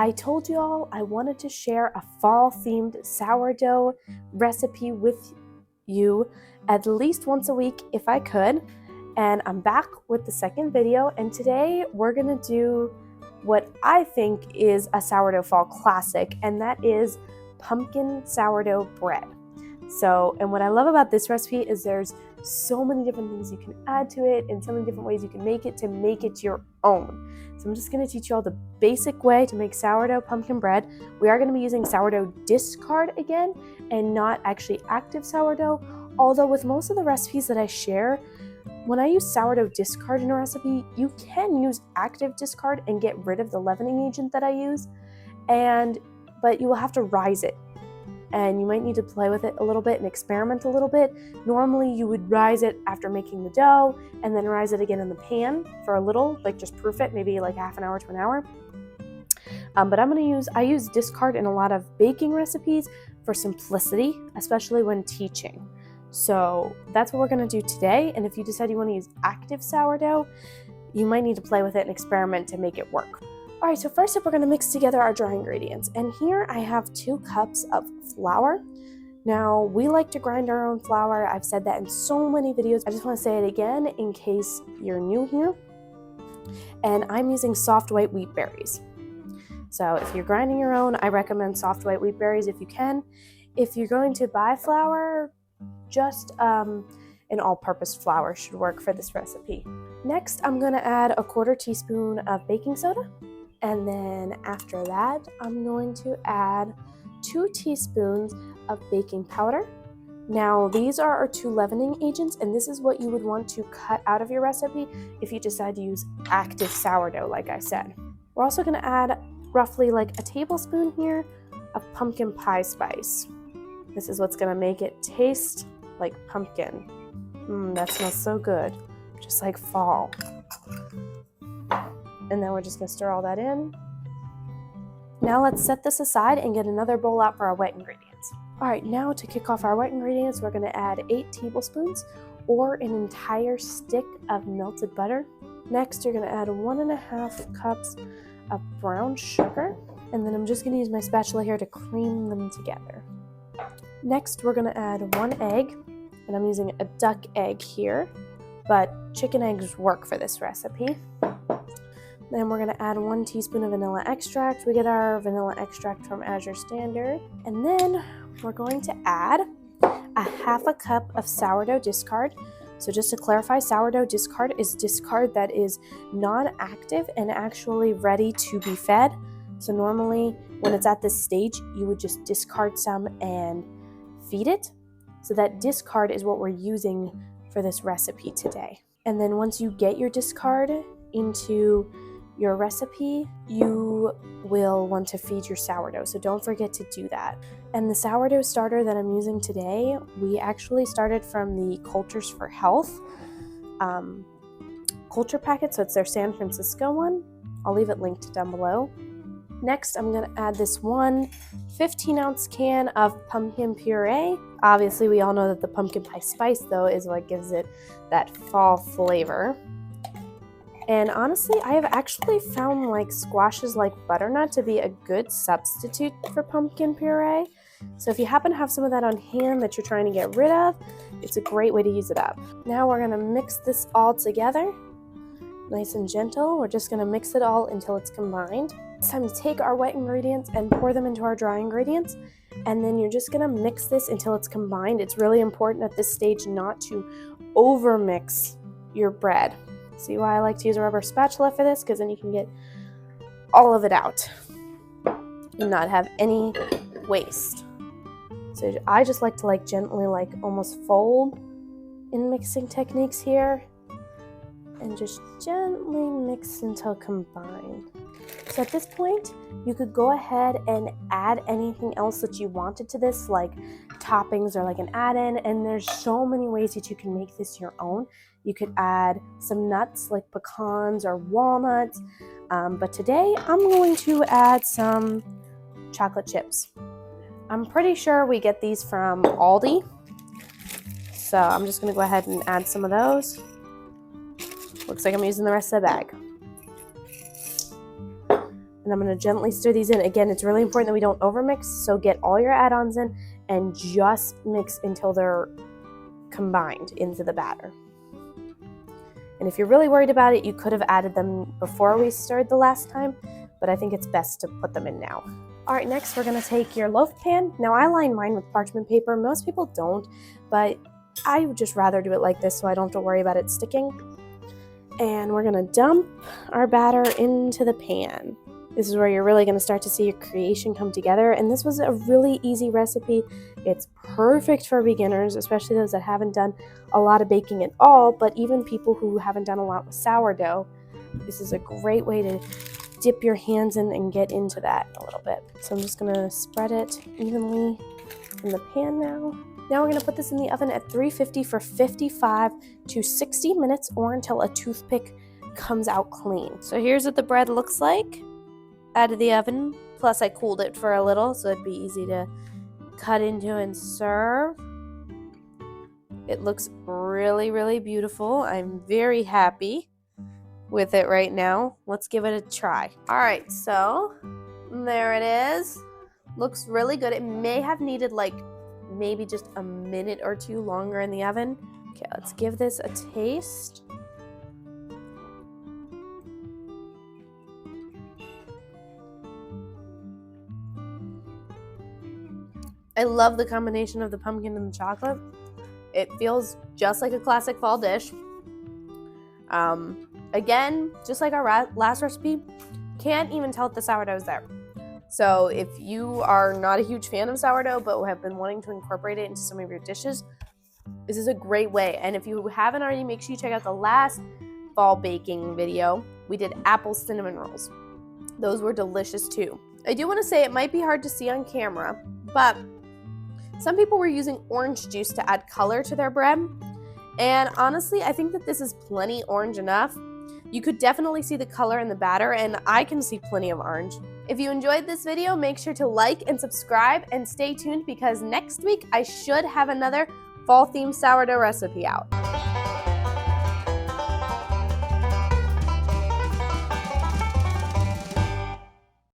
I told you all I wanted to share a fall-themed sourdough recipe with you at least once a week if I could. And I'm back with the second video, and today we're gonna do what I think is a sourdough fall classic, and that is pumpkin sourdough bread. And what I love about this recipe is there's so many different things you can add to it and so many different ways you can make it to make it your own. So I'm just going to teach you all the basic way to make sourdough pumpkin bread. We are going to be using sourdough discard again and not actually active sourdough, although with most of the recipes that I share, when I use sourdough discard in a recipe, you can use active discard and get rid of the leavening agent that I use, but you will have to rise it. And you might need to play with it a little bit and experiment a little bit. Normally you would rise it after making the dough and then rise it again in the pan for a little, like just proof it, maybe like half an hour to an hour. But I use discard in a lot of baking recipes for simplicity, especially when teaching. So that's what we're gonna do today. And if you decide you wanna use active sourdough, you might need to play with it and experiment to make it work. All right, so first up, we're gonna mix together our dry ingredients. And here I have 2 cups of flour. Now, we like to grind our own flour. I've said that in so many videos. I just wanna say it again in case you're new here. And I'm using soft white wheat berries. So if you're grinding your own, I recommend soft white wheat berries if you can. If you're going to buy flour, just an all-purpose flour should work for this recipe. Next, I'm gonna add a 1/4 teaspoon of baking soda. And then after that, I'm going to add 2 teaspoons of baking powder. Now, these are our 2 leavening agents, and this is what you would want to cut out of your recipe if you decide to use active sourdough, like I said. We're also gonna add roughly like a tablespoon here of pumpkin pie spice. This is what's gonna make it taste like pumpkin. That smells so good, just like fall. And then we're just gonna stir all that in. Now let's set this aside and get another bowl out for our wet ingredients. All right, now to kick off our wet ingredients, we're gonna add 8 tablespoons or an entire stick of melted butter. Next, you're gonna add 1.5 cups of brown sugar. And then I'm just gonna use my spatula here to cream them together. Next, we're gonna add 1 egg, and I'm using a duck egg here, but chicken eggs work for this recipe. Then we're gonna add 1 teaspoon of vanilla extract. We get our vanilla extract from Azure Standard. And then we're going to add a 1/2 cup of sourdough discard. So just to clarify, sourdough discard is discard that is non-active and actually ready to be fed. So normally when it's at this stage, you would just discard some and feed it. So that discard is what we're using for this recipe today. And then once you get your discard into your recipe, you will want to feed your sourdough, so don't forget to do that. And the sourdough starter that I'm using today, we actually started from the Cultures for Health culture packet, so it's their San Francisco one. I'll leave it linked down below. Next, I'm gonna add this 1 15-ounce can of pumpkin puree. Obviously, we all know that the pumpkin pie spice, though, is what gives it that fall flavor. And honestly, I have actually found like squashes like butternut to be a good substitute for pumpkin puree. So if you happen to have some of that on hand that you're trying to get rid of, it's a great way to use it up. Now we're gonna mix this all together, nice and gentle. We're just gonna mix it all until it's combined. It's time to take our wet ingredients and pour them into our dry ingredients. And then you're just gonna mix this until it's combined. It's really important at this stage not to over mix your bread. See why I like to use a rubber spatula for this? Because then you can get all of it out and not have any waste. So I just like to gently almost fold in mixing techniques here and just gently mix until combined. So at this point, you could go ahead and add anything else that you wanted to this, like toppings or like an add-in, and there's so many ways that you can make this your own. You could add some nuts like pecans or walnuts, but today I'm going to add some chocolate chips. I'm pretty sure we get these from Aldi, so I'm just going to go ahead and add some of those. Looks like I'm using the rest of the bag. And And I'm going to gently stir these in. Again, it's really important that we don't overmix, so get all your add-ons in and just mix until they're combined into the batter. And if you're really worried about it, you could have added them before we stirred the last time, but I think it's best to put them in now. All right, next we're going to take your loaf pan. Now I line mine with parchment paper. Most people don't, but I would just rather do it like this so I don't have to worry about it sticking. And we're going to dump our batter into the pan. This is where you're really going to start to see your creation come together. And this was a really easy recipe. It's perfect for beginners, especially those that haven't done a lot of baking at all, but even people who haven't done a lot with sourdough. This is a great way to dip your hands in and get into that a little bit. So I'm just going to spread it evenly in the pan now. Now we're going to put this in the oven at 350 for 55 to 60 minutes or until a toothpick comes out clean. So here's what the bread looks like out of the oven. Plus I cooled it for a little so it'd be easy to cut into and serve. It looks really, really beautiful. I'm very happy with it right now. Let's give it a try. All right, so there it is. Looks really good. It may have needed like maybe just a minute or two longer in the oven. Okay, let's give this a taste. I love the combination of the pumpkin and the chocolate. It feels just like a classic fall dish. Again, just like our last recipe, can't even tell if the sourdough is there. So if you are not a huge fan of sourdough but have been wanting to incorporate it into some of your dishes, this is a great way. And if you haven't already, make sure you check out the last fall baking video. We did apple cinnamon rolls. Those were delicious too. I do want to say it might be hard to see on camera, but some people were using orange juice to add color to their bread. And honestly, I think that this is plenty orange enough. You could definitely see the color in the batter, and I can see plenty of orange. If you enjoyed this video, make sure to like and subscribe and stay tuned because next week I should have another fall-themed sourdough recipe out.